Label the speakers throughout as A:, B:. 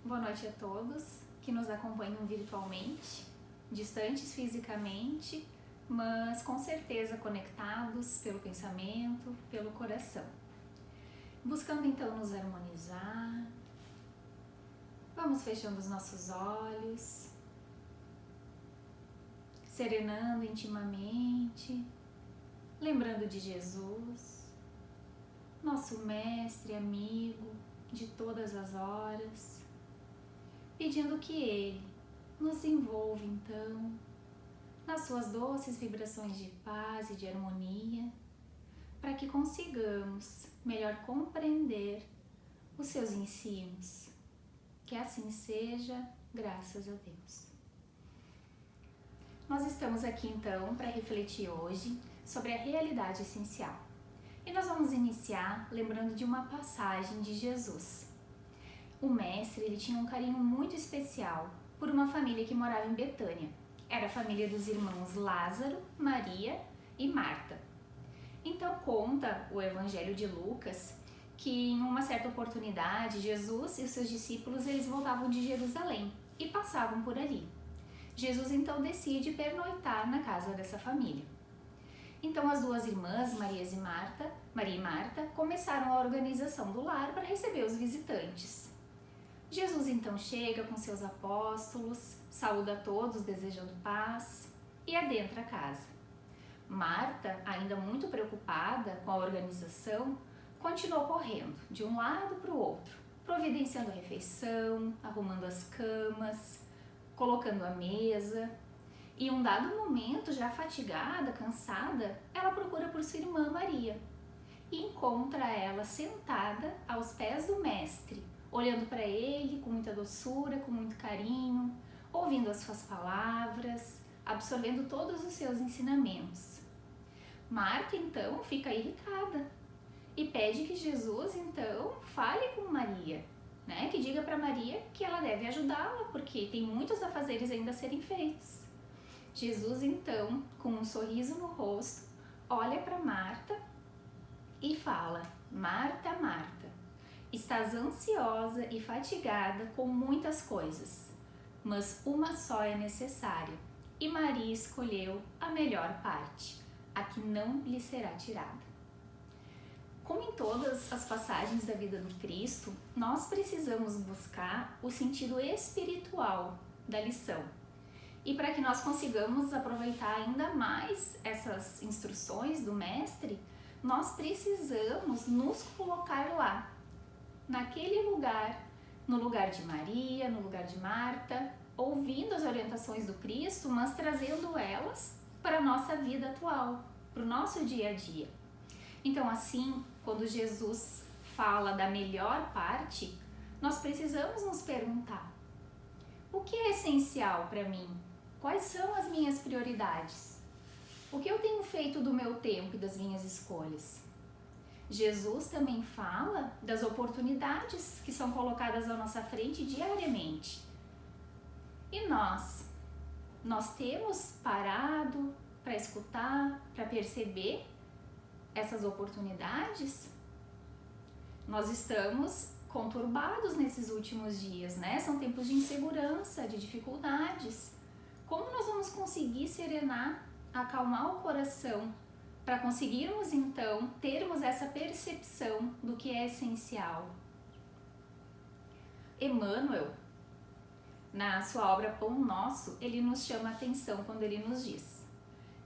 A: Boa noite a todos que nos acompanham virtualmente, distantes fisicamente, mas com certeza conectados pelo pensamento, pelo coração. Buscando então nos harmonizar, vamos fechando os nossos olhos, serenando intimamente, lembrando de Jesus, nosso mestre, amigo de todas as horas, pedindo que Ele nos envolva então nas suas doces vibrações de paz e de harmonia, para que consigamos melhor compreender os seus ensinos. Que assim seja, graças a Deus. Nós estamos aqui então para refletir hoje sobre a realidade essencial. E nós vamos iniciar lembrando de uma passagem de Jesus. O mestre ele tinha um carinho muito especial por uma família que morava em Betânia. Era a família dos irmãos Lázaro, Maria e Marta. Então conta o Evangelho de Lucas que em uma certa oportunidade Jesus e os seus discípulos eles voltavam de Jerusalém e passavam por ali. Jesus então decide pernoitar na casa dessa família. Então as duas irmãs, Maria e Marta, começaram a organização do lar para receber os visitantes. Jesus então chega com seus apóstolos, saúda a todos desejando paz e adentra a casa. Marta, ainda muito preocupada com a organização, continuou correndo de um lado para o outro, providenciando a refeição, arrumando as camas, colocando a mesa. E em um dado momento, já fatigada, cansada, ela procura por sua irmã Maria e encontra ela sentada aos pés do mestre, olhando para ele com muita doçura, com muito carinho, ouvindo as suas palavras, absorvendo todos os seus ensinamentos. Marta então fica irritada e pede que Jesus então fale com Maria, que diga para Maria que ela deve ajudá-la porque tem muitos afazeres ainda a serem feitos. Jesus então, com um sorriso no rosto, olha para Marta e fala: Marta, Marta, estás ansiosa e fatigada com muitas coisas, mas uma só é necessária, e Maria escolheu a melhor parte, a que não lhe será tirada. Como em todas as passagens da vida do Cristo, nós precisamos buscar o sentido espiritual da lição. E para que nós consigamos aproveitar ainda mais essas instruções do Mestre, nós precisamos nos colocar lá, naquele lugar, no lugar de Maria, no lugar de Marta, ouvindo as orientações do Cristo, mas trazendo elas para a nossa vida atual, para o nosso dia a dia. Então, assim, quando Jesus fala da melhor parte, nós precisamos nos perguntar: o que é essencial para mim? Quais são as minhas prioridades? O que eu tenho feito do meu tempo e das minhas escolhas? Jesus também fala das oportunidades que são colocadas à nossa frente diariamente. E nós temos parado para escutar, para perceber essas oportunidades? Nós estamos conturbados nesses últimos dias, São tempos de insegurança, de dificuldades. Como nós vamos conseguir serenar, acalmar o coração para conseguirmos então termos essa percepção do que é essencial? Emmanuel, na sua obra Pão Nosso, ele nos chama a atenção quando ele nos diz: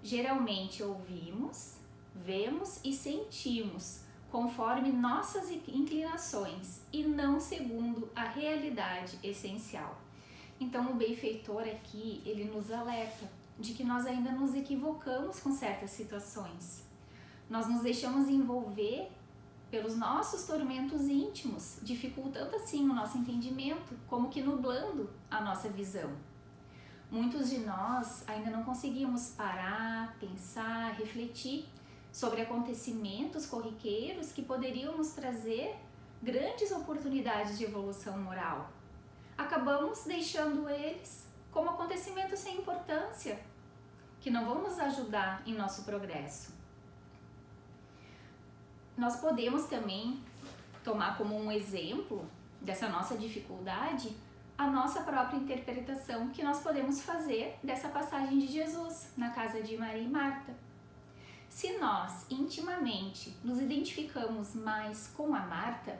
A: geralmente ouvimos, vemos e sentimos conforme nossas inclinações e não segundo a realidade essencial. Então o benfeitor aqui, ele nos alerta de que nós ainda nos equivocamos com certas situações. Nós nos deixamos envolver pelos nossos tormentos íntimos, dificultando assim o nosso entendimento, como que nublando a nossa visão. Muitos de nós ainda não conseguimos parar, pensar, refletir sobre acontecimentos corriqueiros que poderiam nos trazer grandes oportunidades de evolução moral. Acabamos deixando eles como acontecimentos sem importância, que não vão nos ajudar em nosso progresso. Nós podemos também tomar como um exemplo dessa nossa dificuldade a nossa própria interpretação que nós podemos fazer dessa passagem de Jesus na casa de Maria e Marta. Se nós intimamente nos identificamos mais com a Marta,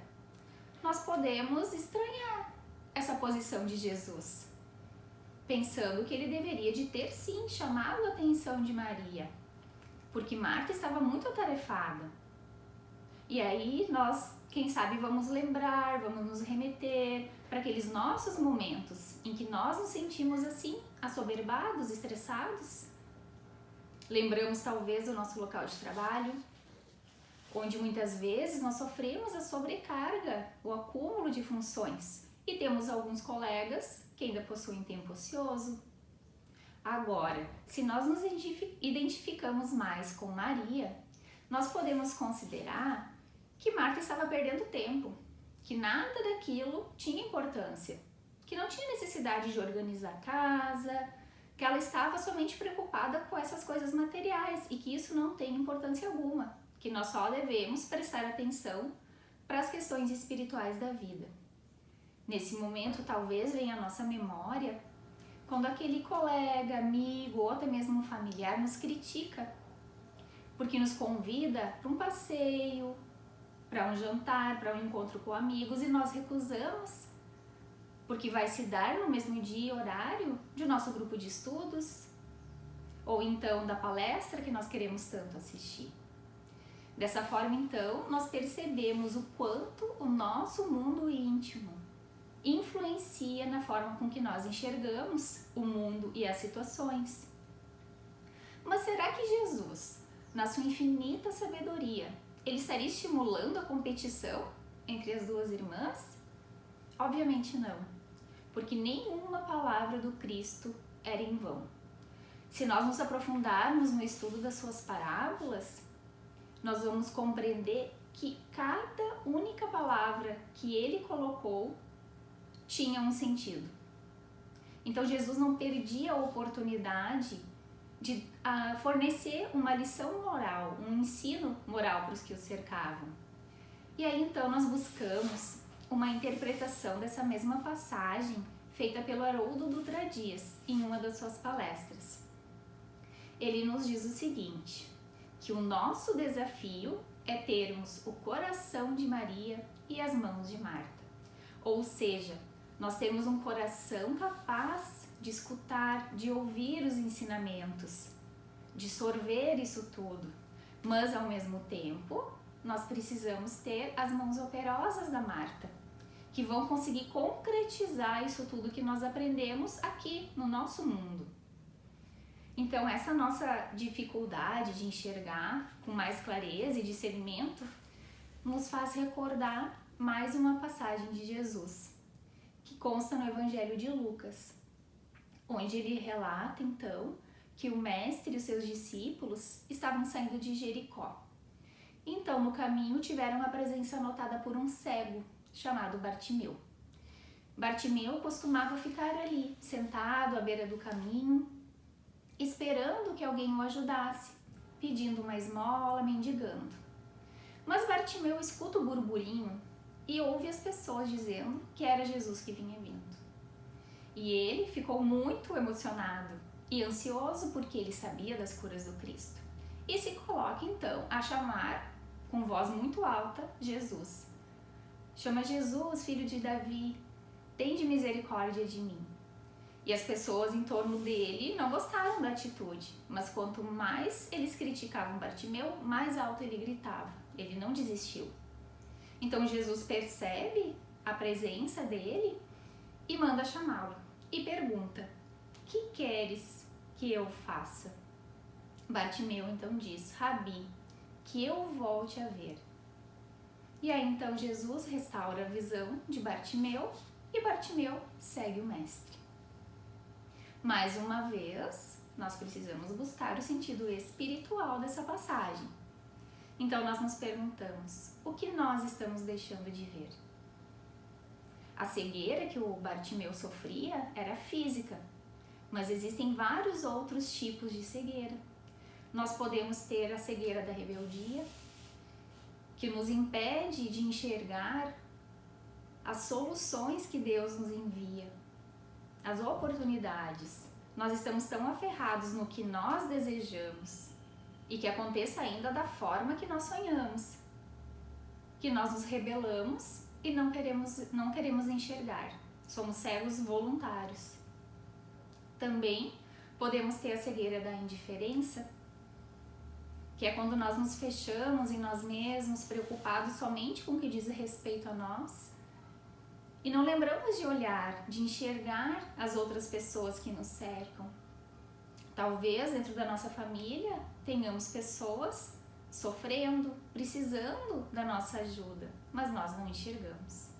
A: nós podemos estranhar essa posição de Jesus, pensando que ele deveria de ter sim chamado a atenção de Maria, porque Marta estava muito atarefada. E aí nós, quem sabe, vamos lembrar, vamos nos remeter para aqueles nossos momentos em que nós nos sentimos assim, assoberbados, estressados. Lembramos talvez do nosso local de trabalho, onde muitas vezes nós sofremos a sobrecarga, o acúmulo de funções, e temos alguns colegas que ainda possuem tempo ocioso. Agora, se nós nos identificamos mais com Maria, nós podemos considerar que Marta estava perdendo tempo, que nada daquilo tinha importância, que não tinha necessidade de organizar a casa, que ela estava somente preocupada com essas coisas materiais e que isso não tem importância alguma, que nós só devemos prestar atenção para as questões espirituais da vida. Nesse momento, talvez venha à nossa memória quando aquele colega, amigo ou até mesmo um familiar nos critica, porque nos convida para um passeio, para um jantar, para um encontro com amigos e nós recusamos, porque vai se dar no mesmo dia e horário de nosso grupo de estudos, ou então da palestra que nós queremos tanto assistir. Dessa forma, então, nós percebemos o quanto o nosso mundo íntimo influencia na forma com que nós enxergamos o mundo e as situações. Mas será que Jesus, na sua infinita sabedoria, ele estaria estimulando a competição entre as duas irmãs? Obviamente não, porque nenhuma palavra do Cristo era em vão. Se nós nos aprofundarmos no estudo das suas parábolas, nós vamos compreender que cada única palavra que ele colocou tinha um sentido. Então Jesus não perdia a oportunidade de fornecer uma lição moral, um ensino moral para os que o cercavam. E aí então nós buscamos uma interpretação dessa mesma passagem feita pelo Haroldo Dutra Dias em uma das suas palestras. Ele nos diz o seguinte, que o nosso desafio é termos o coração de Maria e as mãos de Marta. Ou seja, nós temos um coração capaz de escutar, de ouvir os ensinamentos, de sorver isso tudo, mas ao mesmo tempo nós precisamos ter as mãos operosas da Marta, que vão conseguir concretizar isso tudo que nós aprendemos aqui no nosso mundo. Então essa nossa dificuldade de enxergar com mais clareza e discernimento nos faz recordar mais uma passagem de Jesus, que consta no Evangelho de Lucas, onde ele relata então que o mestre e os seus discípulos estavam saindo de Jericó. Então no caminho tiveram a presença notada por um cego chamado Bartimeu. Bartimeu costumava ficar ali, sentado à beira do caminho, esperando que alguém o ajudasse, pedindo uma esmola, mendigando. Mas Bartimeu escuta o burburinho e ouve as pessoas dizendo que era Jesus que vinha vindo. E ele ficou muito emocionado e ansioso porque ele sabia das curas do Cristo. E se coloca então a chamar, com voz muito alta, Jesus. Chama Jesus, filho de Davi, tende misericórdia de mim. E as pessoas em torno dele não gostaram da atitude, mas quanto mais eles criticavam Bartimeu, mais alto ele gritava. Ele não desistiu. Então Jesus percebe a presença dele e manda chamá-lo e pergunta: que queres que eu faça? Bartimeu então diz: Rabi, que eu volte a ver. E aí então Jesus restaura a visão de Bartimeu e Bartimeu segue o mestre. Mais uma vez, nós precisamos buscar o sentido espiritual dessa passagem. Então nós nos perguntamos, o que nós estamos deixando de ver? A cegueira que o Bartimeu sofria era física, mas existem vários outros tipos de cegueira. Nós podemos ter a cegueira da rebeldia, que nos impede de enxergar as soluções que Deus nos envia as oportunidades. Nós estamos tão aferrados no que nós desejamos e que aconteça ainda da forma que nós sonhamos, que nós nos rebelamos e não queremos enxergar. Somos cegos voluntários. Também podemos ter a cegueira da indiferença, que é quando nós nos fechamos em nós mesmos, preocupados somente com o que diz respeito a nós, e não lembramos de olhar, de enxergar as outras pessoas que nos cercam. Talvez dentro da nossa família tenhamos pessoas sofrendo, precisando da nossa ajuda, mas nós não enxergamos.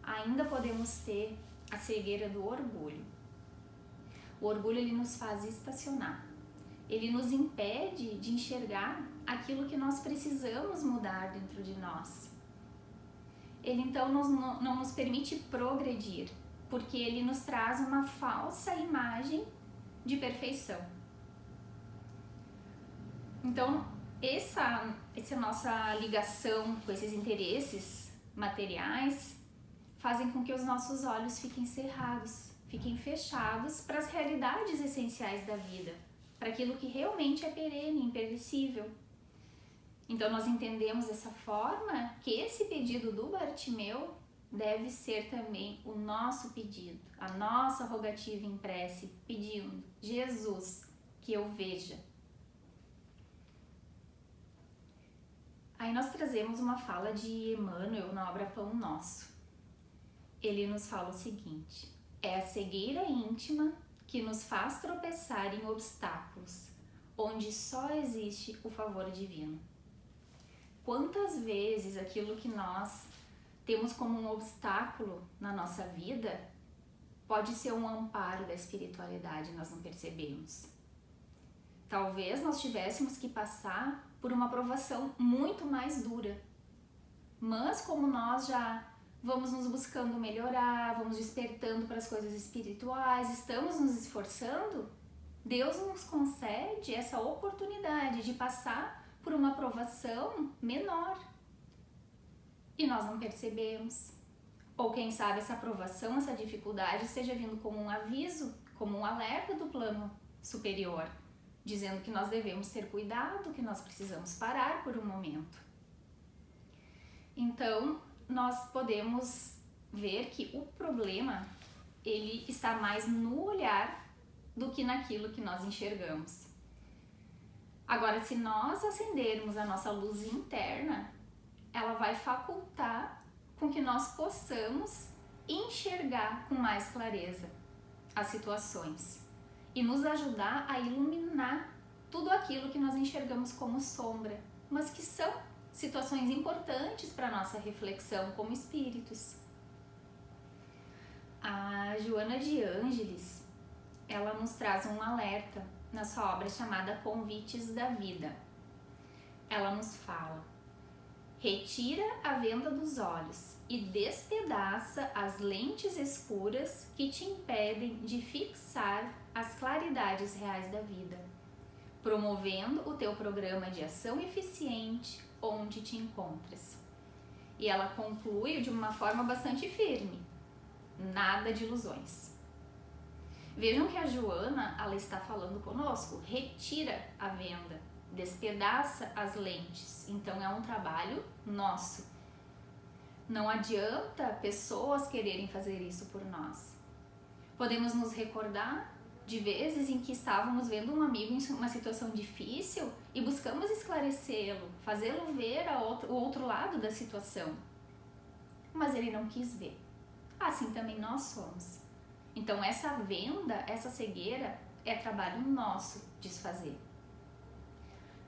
A: Ainda podemos ter a cegueira do orgulho. O orgulho, ele nos faz estacionar. Ele nos impede de enxergar aquilo que nós precisamos mudar dentro de nós. Ele então não nos permite progredir, porque ele nos traz uma falsa imagem de perfeição. Então, essa nossa ligação com esses interesses materiais fazem com que os nossos olhos fiquem cerrados, fiquem fechados para as realidades essenciais da vida, para aquilo que realmente é perene, imperecível. Então nós entendemos dessa forma que esse pedido do Bartimeu deve ser também o nosso pedido, a nossa rogativa em prece, pedindo: Jesus, que eu veja. Aí nós trazemos uma fala de Emmanuel na obra Pão Nosso. Ele nos fala o seguinte: é a cegueira íntima que nos faz tropeçar em obstáculos, onde só existe o favor divino. Quantas vezes aquilo que nós temos como um obstáculo na nossa vida pode ser um amparo da espiritualidade, nós não percebemos. Talvez nós tivéssemos que passar por uma provação muito mais dura, mas como nós já vamos nos buscando melhorar, vamos despertando para as coisas espirituais, estamos nos esforçando, Deus nos concede essa oportunidade de passar por uma provação menor e nós não percebemos. Ou quem sabe essa provação, essa dificuldade esteja vindo como um aviso, como um alerta do plano superior, dizendo que nós devemos ter cuidado, que nós precisamos parar por um momento. Então, nós podemos ver que o problema, ele está mais no olhar do que naquilo que nós enxergamos. Agora, se nós acendermos a nossa luz interna, ela vai facultar com que nós possamos enxergar com mais clareza as situações e nos ajudar a iluminar tudo aquilo que nós enxergamos como sombra, mas que são situações importantes para a nossa reflexão como espíritos. A Joana de Ângeles, ela nos traz um alerta na sua obra chamada Convites da Vida. Ela nos fala: retira a venda dos olhos e despedaça as lentes escuras que te impedem de fixar as claridades reais da vida, promovendo o teu programa de ação eficiente onde te encontras. E ela conclui de uma forma bastante firme: nada de ilusões. Vejam que a Joana, ela está falando conosco: retira a venda, despedaça as lentes. Então é um trabalho nosso. Não adianta pessoas quererem fazer isso por nós. Podemos nos recordar de vezes em que estávamos vendo um amigo em uma situação difícil e buscamos esclarecê-lo, fazê-lo ver o outro lado da situação. Mas ele não quis ver. Assim também nós somos. Então essa venda, essa cegueira, é trabalho nosso desfazer.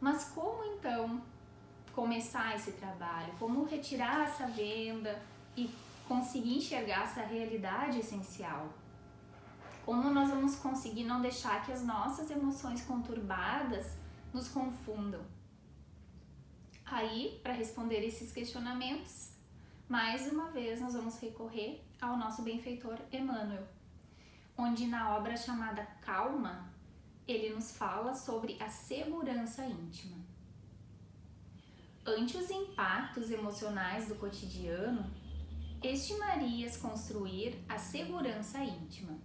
A: Mas como então começar esse trabalho? Como retirar essa venda e conseguir enxergar essa realidade essencial? Como nós vamos conseguir não deixar que as nossas emoções conturbadas nos confundam? Aí, para responder esses questionamentos, mais uma vez nós vamos recorrer ao nosso benfeitor Emmanuel, onde na obra chamada Calma, ele nos fala sobre a segurança íntima. Ante os impactos emocionais do cotidiano, estimarias construir a segurança íntima,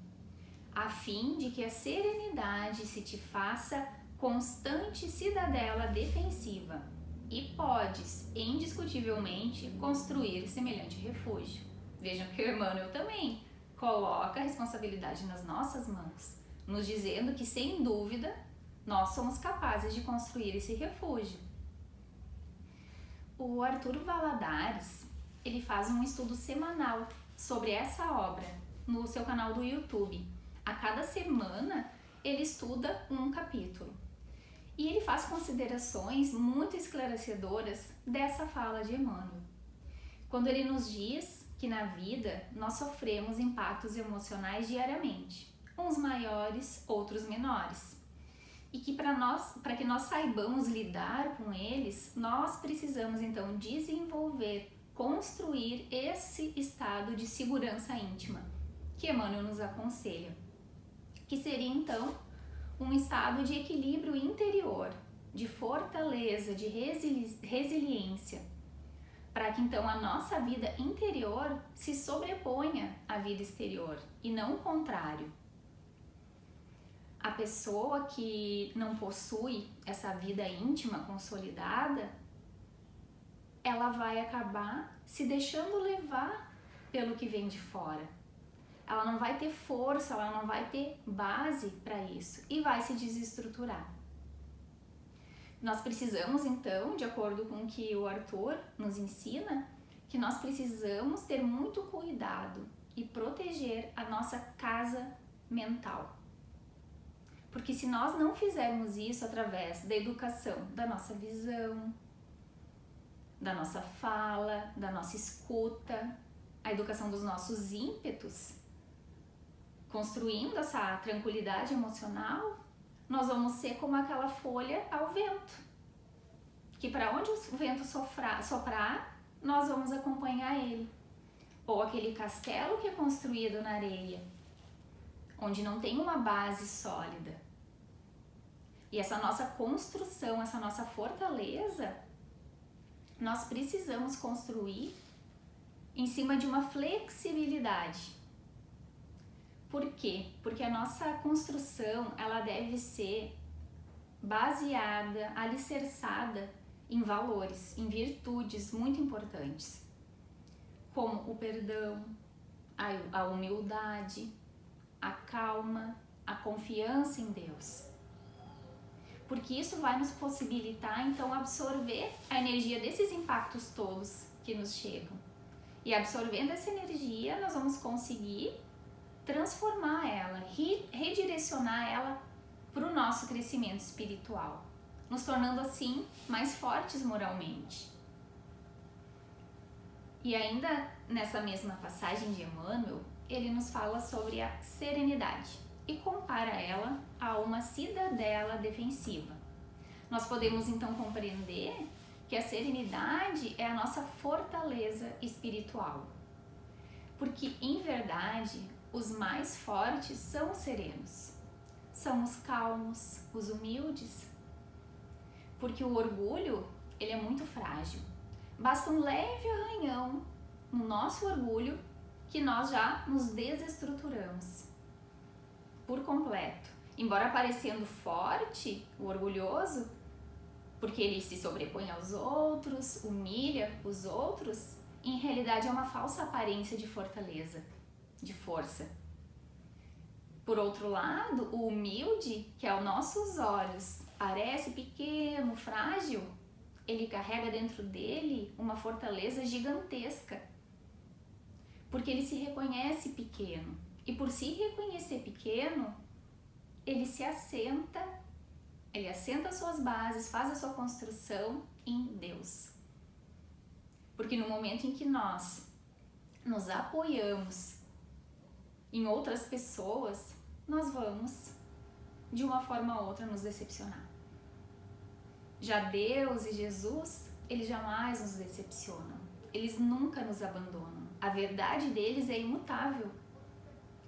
A: a fim de que a serenidade se te faça constante cidadela defensiva, e podes, indiscutivelmente, construir semelhante refúgio. Vejam que o Emmanuel também coloca a responsabilidade nas nossas mãos, nos dizendo que, sem dúvida, nós somos capazes de construir esse refúgio. O Arthur Valadares, ele faz um estudo semanal sobre essa obra no seu canal do YouTube. A cada semana, ele estuda um capítulo. E ele faz considerações muito esclarecedoras dessa fala de Emmanuel. Quando ele nos diz que na vida nós sofremos impactos emocionais diariamente, uns maiores, outros menores. E que para que nós saibamos lidar com eles, nós precisamos então desenvolver, construir esse estado de segurança íntima que Emmanuel nos aconselha, que seria então um estado de equilíbrio interior, de fortaleza, de resiliência, para que então a nossa vida interior se sobreponha à vida exterior e não o contrário. A pessoa que não possui essa vida íntima consolidada, ela vai acabar se deixando levar pelo que vem de fora. Ela não vai ter força, ela não vai ter base para isso e vai se desestruturar. Nós precisamos então, de acordo com o que o Arthur nos ensina, que nós precisamos ter muito cuidado e proteger a nossa casa mental. Porque se nós não fizermos isso através da educação, da nossa visão, da nossa fala, da nossa escuta, a educação dos nossos ímpetos, construindo essa tranquilidade emocional, nós vamos ser como aquela folha ao vento, que para onde o vento soprar, nós vamos acompanhar ele. Ou aquele castelo que é construído na areia, onde não tem uma base sólida. E essa nossa construção, essa nossa fortaleza, nós precisamos construir em cima de uma flexibilidade. Por quê? Porque a nossa construção, ela deve ser baseada, alicerçada em valores, em virtudes muito importantes, como o perdão, a humildade, a calma, a confiança em Deus. Porque isso vai nos possibilitar, então, absorver a energia desses impactos todos que nos chegam. E absorvendo essa energia, nós vamos conseguir transformar ela, redirecionar ela para o nosso crescimento espiritual, nos tornando assim mais fortes moralmente. E ainda nessa mesma passagem de Emmanuel, ele nos fala sobre a serenidade e compara ela a uma cidadela defensiva. Nós podemos então compreender que a serenidade é a nossa fortaleza espiritual, porque em verdade os mais fortes são os serenos, são os calmos, os humildes, porque o orgulho, ele é muito frágil. Basta um leve arranhão no nosso orgulho que nós já nos desestruturamos por completo. Embora parecendo forte, o orgulhoso, porque ele se sobrepõe aos outros, humilha os outros, em realidade é uma falsa aparência de fortaleza, de força. Por outro lado, o humilde, que aos nossos olhos parece pequeno, frágil, ele carrega dentro dele uma fortaleza gigantesca, porque ele se reconhece pequeno. E por se reconhecer pequeno, ele se assenta, ele assenta as suas bases, faz a sua construção em Deus. Porque no momento em que nós nos apoiamos em outras pessoas, nós vamos, de uma forma ou outra, nos decepcionar. Já Deus e Jesus, eles jamais nos decepcionam. Eles nunca nos abandonam. A verdade deles é imutável,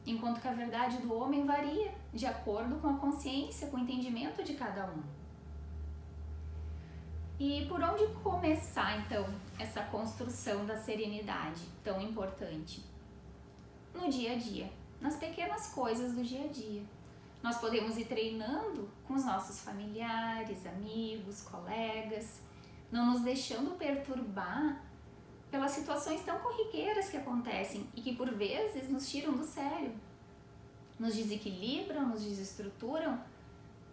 A: enquanto que a verdade do homem varia de acordo com a consciência, com o entendimento de cada um. E por onde começar, então, essa construção da serenidade tão importante? No dia a dia, nas pequenas coisas do dia a dia. Nós podemos ir treinando com os nossos familiares, amigos, colegas, não nos deixando perturbar pelas situações tão corriqueiras que acontecem e que por vezes nos tiram do sério, nos desequilibram, nos desestruturam,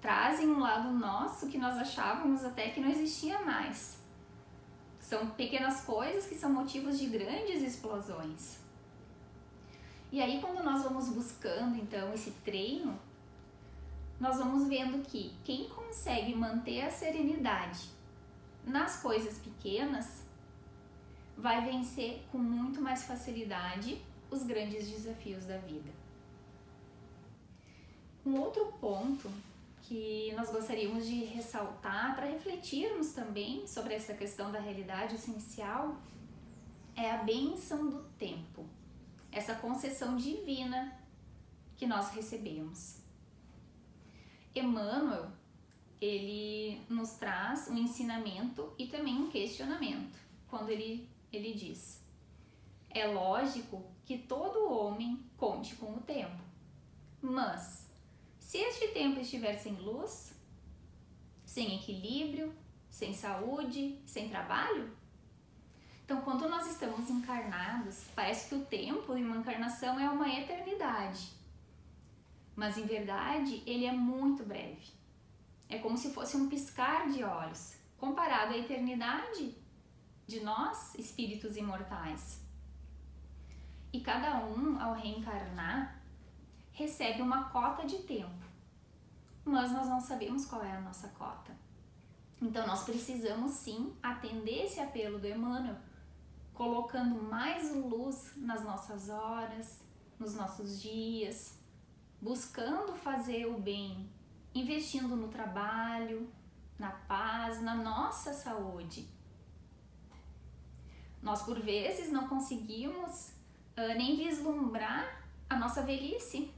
A: trazem um lado nosso que nós achávamos até que não existia mais. São pequenas coisas que são motivos de grandes explosões. E aí, quando nós vamos buscando então esse treino, nós vamos vendo que quem consegue manter a serenidade nas coisas pequenas vai vencer com muito mais facilidade os grandes desafios da vida. Um outro ponto que nós gostaríamos de ressaltar para refletirmos também sobre essa questão da realidade essencial é a bênção do tempo, essa concessão divina que nós recebemos. Emmanuel, ele nos traz um ensinamento e também um questionamento, quando ele diz: é lógico que todo homem conte com o tempo, mas se este tempo estiver sem luz, sem equilíbrio, sem saúde, sem trabalho? Então, quando nós estamos encarnados, parece que o tempo de uma encarnação é uma eternidade. Mas, em verdade, ele é muito breve. É como se fosse um piscar de olhos, comparado à eternidade de nós, espíritos imortais. E cada um, ao reencarnar, recebe uma cota de tempo, mas nós não sabemos qual é a nossa cota. Então nós precisamos sim atender esse apelo do Emmanuel, colocando mais luz nas nossas horas, nos nossos dias, buscando fazer o bem, investindo no trabalho, na paz, na nossa saúde. Nós por vezes não conseguimos nem vislumbrar a nossa velhice.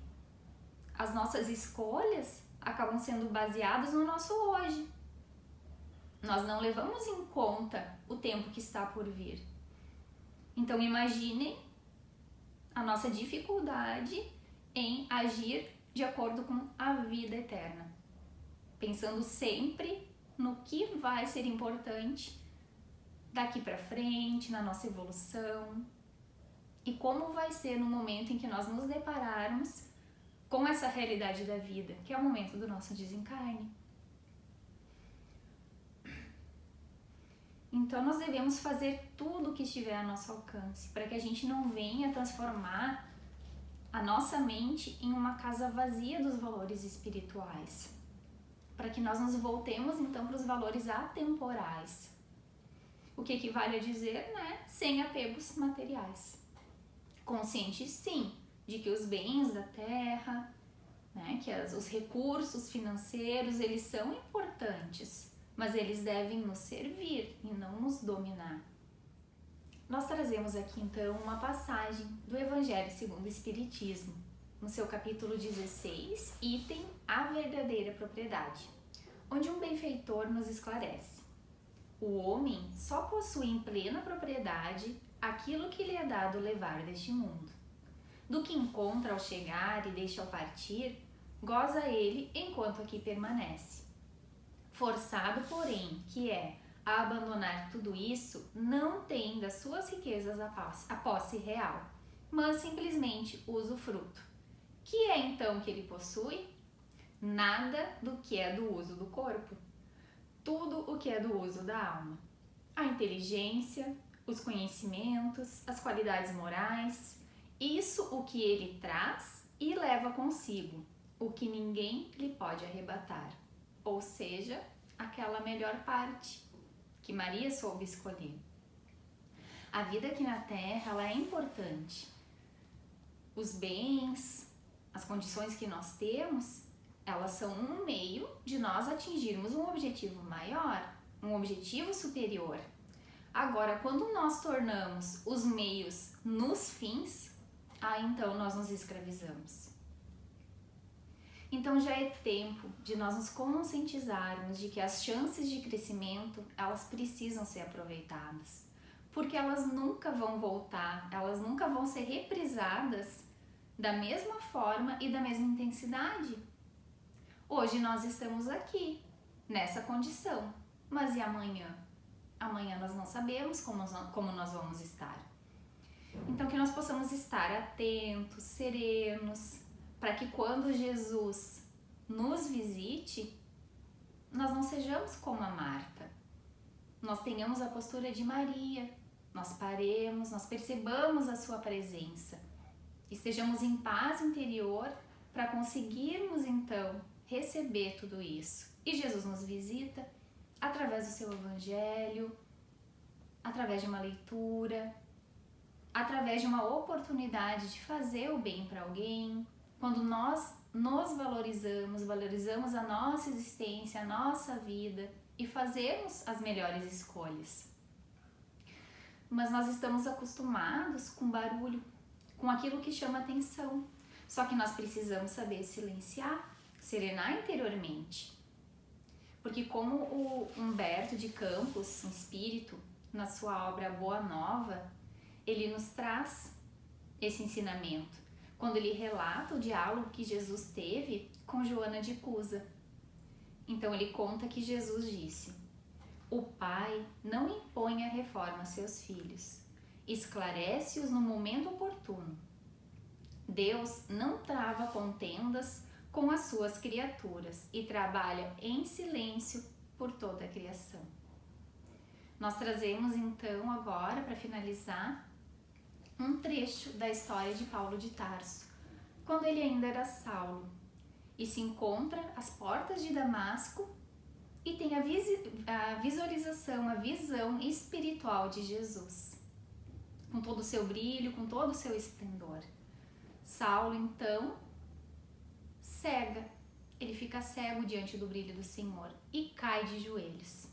A: As nossas escolhas acabam sendo baseadas no nosso hoje. Nós não levamos em conta o tempo que está por vir. Então imaginem a nossa dificuldade em agir de acordo com a vida eterna, pensando sempre no que vai ser importante daqui para frente, na nossa evolução, e como vai ser no momento em que nós nos depararmos com essa realidade da vida, que é o momento do nosso desencarne. Então nós devemos fazer tudo o que estiver a nosso alcance, para que a gente não venha transformar a nossa mente em uma casa vazia dos valores espirituais, para que nós nos voltemos então para os valores atemporais, o que equivale a dizer, sem apegos materiais. Conscientes sim, de que os bens da terra, que os recursos financeiros, eles são importantes, mas eles devem nos servir e não nos dominar. Nós trazemos aqui então uma passagem do Evangelho segundo o Espiritismo, no seu capítulo 16, item A Verdadeira Propriedade, onde um benfeitor nos esclarece: o homem só possui em plena propriedade aquilo que lhe é dado levar deste mundo. Do que encontra ao chegar e deixa ao partir, goza ele enquanto aqui permanece. Forçado, porém, que é a abandonar tudo isso, não tem das suas riquezas a posse real, mas simplesmente usa o fruto. Que é então que ele possui? Nada do que é do uso do corpo, tudo o que é do uso da alma. A inteligência, os conhecimentos, as qualidades morais, isso o que ele traz e leva consigo, o que ninguém lhe pode arrebatar, ou seja, aquela melhor parte que Maria soube escolher. A vida aqui na Terra, ela é importante. Os bens, as condições que nós temos, elas são um meio de nós atingirmos um objetivo maior, um objetivo superior. Agora, quando nós tornamos os meios nos fins, então nós nos escravizamos. Então já é tempo de nós nos conscientizarmos de que as chances de crescimento, elas precisam ser aproveitadas, porque elas nunca vão voltar, elas nunca vão ser reprisadas da mesma forma e da mesma intensidade. Hoje nós estamos aqui, nessa condição, mas e amanhã? Amanhã nós não sabemos como nós vamos estar. Então que nós possamos estar atentos, serenos, para que quando Jesus nos visite, nós não sejamos como a Marta. Nós tenhamos a postura de Maria, nós paremos, nós percebamos a sua presença, estejamos em paz interior para conseguirmos então receber tudo isso. E Jesus nos visita através do seu evangelho, através de uma leitura, através de uma oportunidade de fazer o bem para alguém. Quando nós nos valorizamos a nossa existência, a nossa vida e fazemos as melhores escolhas. Mas nós estamos acostumados com barulho, com aquilo que chama atenção. Só que nós precisamos saber silenciar, serenar interiormente. Porque como o Humberto de Campos, um espírito, na sua obra Boa Nova, ele nos traz esse ensinamento, quando ele relata o diálogo que Jesus teve com Joana de Cusa. Então ele conta que Jesus disse: o pai não impõe a reforma a seus filhos, esclarece-os no momento oportuno. Deus não trava contendas com as suas criaturas e trabalha em silêncio por toda a criação. Nós trazemos então agora, para finalizar, um trecho da história de Paulo de Tarso, quando ele ainda era Saulo, e se encontra às portas de Damasco e tem a visualização, a visão espiritual de Jesus, com todo o seu brilho, com todo o seu esplendor. Saulo, então, cega, ele fica cego diante do brilho do Senhor e cai de joelhos.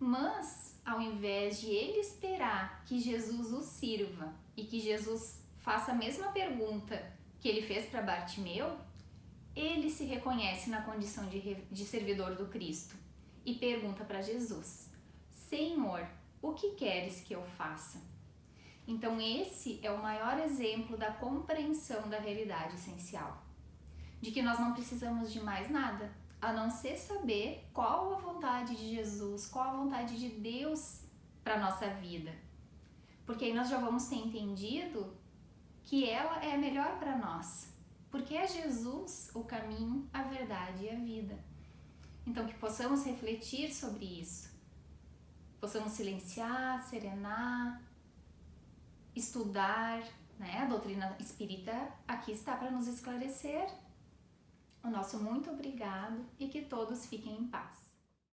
A: Mas, ao invés de ele esperar que Jesus o sirva e que Jesus faça a mesma pergunta que ele fez para Bartimeu, ele se reconhece na condição de servidor do Cristo e pergunta para Jesus: Senhor, o que queres que eu faça? Então esse é o maior exemplo da compreensão da realidade essencial, de que nós não precisamos de mais nada, a não ser saber qual a vontade de Jesus, qual a vontade de Deus para a nossa vida. Porque aí nós já vamos ter entendido que ela é a melhor para nós. Porque é Jesus o caminho, a verdade e a vida. Então que possamos refletir sobre isso. Possamos silenciar, serenar, estudar, né? A doutrina espírita aqui está para nos esclarecer. O nosso muito obrigado e que todos fiquem em paz.